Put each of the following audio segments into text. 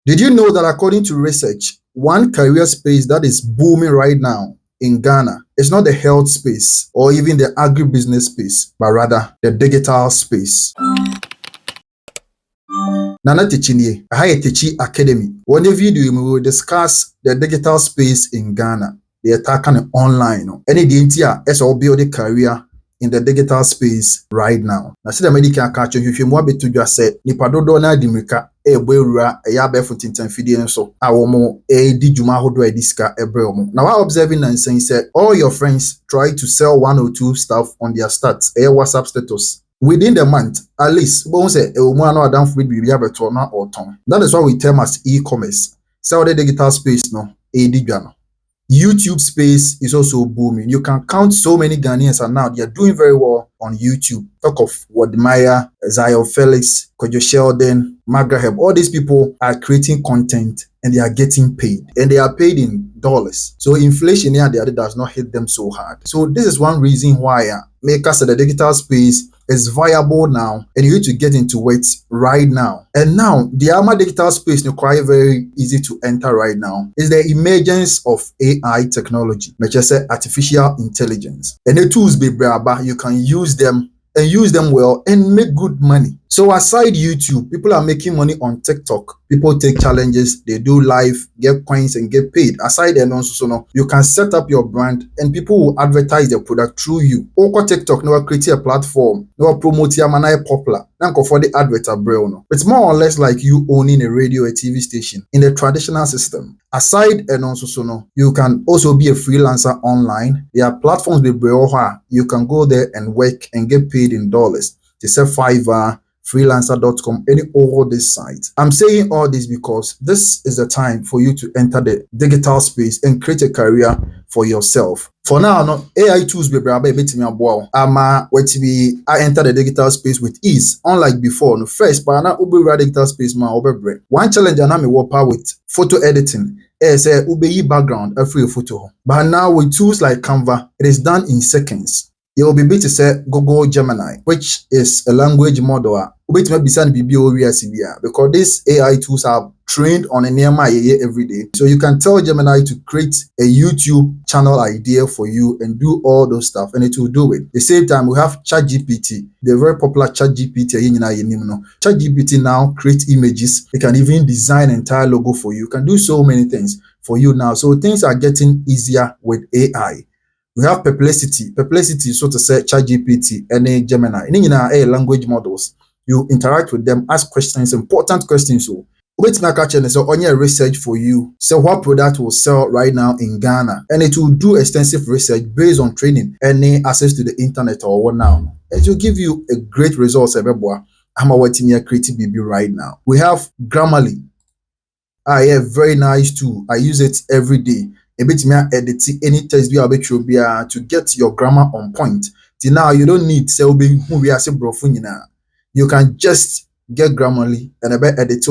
Did you know that according to research, one career space that is booming right now in Ghana is not the health space or even the agribusiness space, but rather the digital space? Nana Techinie, Techi Academy. One video we will discuss the digital space in Ghana. The attack on online. Any the as all build a career in the digital space right now. Na see the medical catch you more be to just say nipa dodo na dimika ebewura ya befo tintan fidie nso a womo di dwuma hodo ediska ebre omo. Now I observing and saying say all your friends try to sell one or two stuff on their stats, WhatsApp status. Within the month, at least, that is what we term as e-commerce. Sell the digital space, no, YouTube space is also booming. You can count so many Ghanaians and now they are doing very well on YouTube. Talk of Wadmaya, Zion Felix, Kojo Sheldon, Magraheb. All these people are creating content and they are getting paid. And they are paid in dollars. So inflation here does not hit them so hard. So this is one reason why makers of the digital space is viable now and you need to get into it right now. And now the AMA digital space is quite very easy to enter right now is the emergence of AI technology, which is artificial intelligence. And the tools be braba, you can use them and use them well and make good money. So aside YouTube, people are making money on TikTok. People take challenges, they do live, get coins and get paid. Aside and also, you can set up your brand and people will advertise their product through you. Oko TikTok, no create a platform, no promote your manai popular. Now for the advert. It's more or less like you owning a radio or TV station in the traditional system. Aside and also, you can also be a freelancer online. There are platforms with you can go there and work and get paid in dollars. They say Fiverr, freelancer.com, any all these sites. I'm saying all this because this is the time for you to enter the digital space and create a career for yourself. For now, no AI tools be I enter the digital space with ease. Unlike before, no first, but now ube digital space one challenge and I'm a with photo editing. Say ube background a free photo. But now with tools like Canva, it is done in seconds. You will be able to say Google Gemini, which is a language model. Because these AI tools are trained on a nearby every day. So you can tell Gemini to create a YouTube channel idea for you and do all those stuff, and it will do it. At the same time, we have ChatGPT, the very popular ChatGPT. ChatGPT now creates images. It can even design an entire logo for you. It can do so many things for you now. So things are getting easier with AI. We have Perplexity, so to say, ChatGPT, and Gemini. In language models, you interact with them, ask questions, important questions. So, wait, my catch and so on your research for you. So, what product will sell right now in Ghana, and it will do extensive research based on training and access to the internet or what now. It will give you a great result. I'm waiting here creative BB right now. We have Grammarly. Very nice tool. I use it every day. Edit any text to get your grammar on point. Till now, you don't need you can just get Grammarly and edit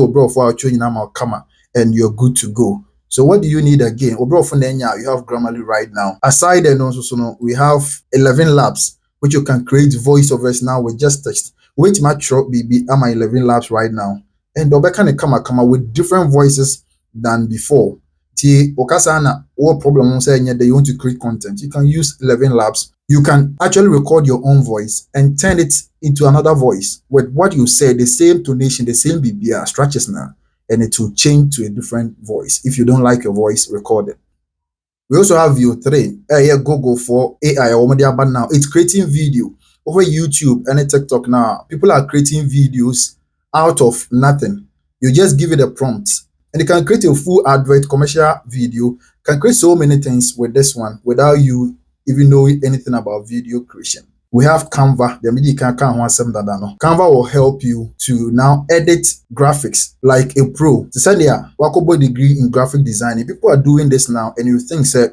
and you're good to go. So what do you need again? You have Grammarly right now. Aside and also, we have 11 labs, which you can create voiceovers now with just text. Wait, my BB, am I 11 labs right now? And come with different voices than before. What problem saying that you want to create content? You can use 11 labs. You can actually record your own voice and turn it into another voice with what you say, the same tonation, the same BBR stretches now, and it will change to a different voice. If you don't like your voice, record it. We also have View 3. Google for AI but now. It's creating video over YouTube and TikTok now. People are creating videos out of nothing. You just give it a prompt. And you can create a full advert, commercial video, can create so many things with this one without you even knowing anything about video creation. We have Canva. Canva will help you to now edit graphics like a pro. To send a degree in graphic design. People are doing this now, and you think they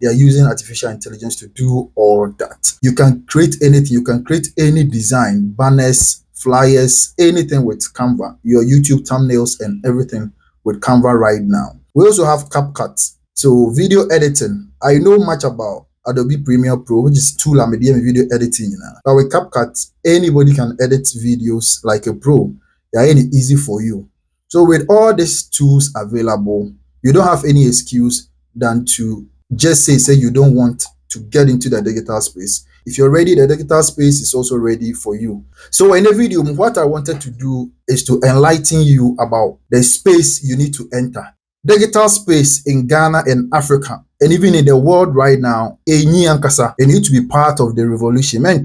are using artificial intelligence to do all that. You can create anything. You can create any design, banners, flyers, anything with Canva, your YouTube thumbnails and everything with Canva right now. We also have CapCut. So video editing. I know much about Adobe Premiere Pro, which is tool I'm doing video editing now. But with CapCut, anybody can edit videos like a pro. They are easy for you. So with all these tools available, you don't have any excuse than to just say you don't want to get into the digital space. If you're ready, the digital space is also ready for you. So in the video, what I wanted to do is to enlighten you about the space you need to enter. Digital space in Ghana and Africa, and even in the world right now, you need to be part of the revolution. Then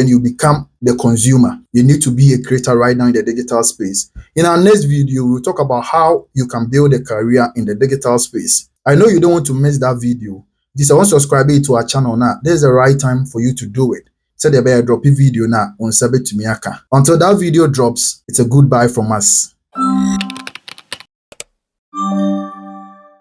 you become the consumer. You need to be a creator right now in the digital space. In our next video, we'll talk about how you can build a career in the digital space. I know you don't want to miss that video. This I want to subscribe to our channel now. This is the right time for you to do it. So they better drop a video now on Sabet to Miaka. Until that video drops, it's a goodbye from us.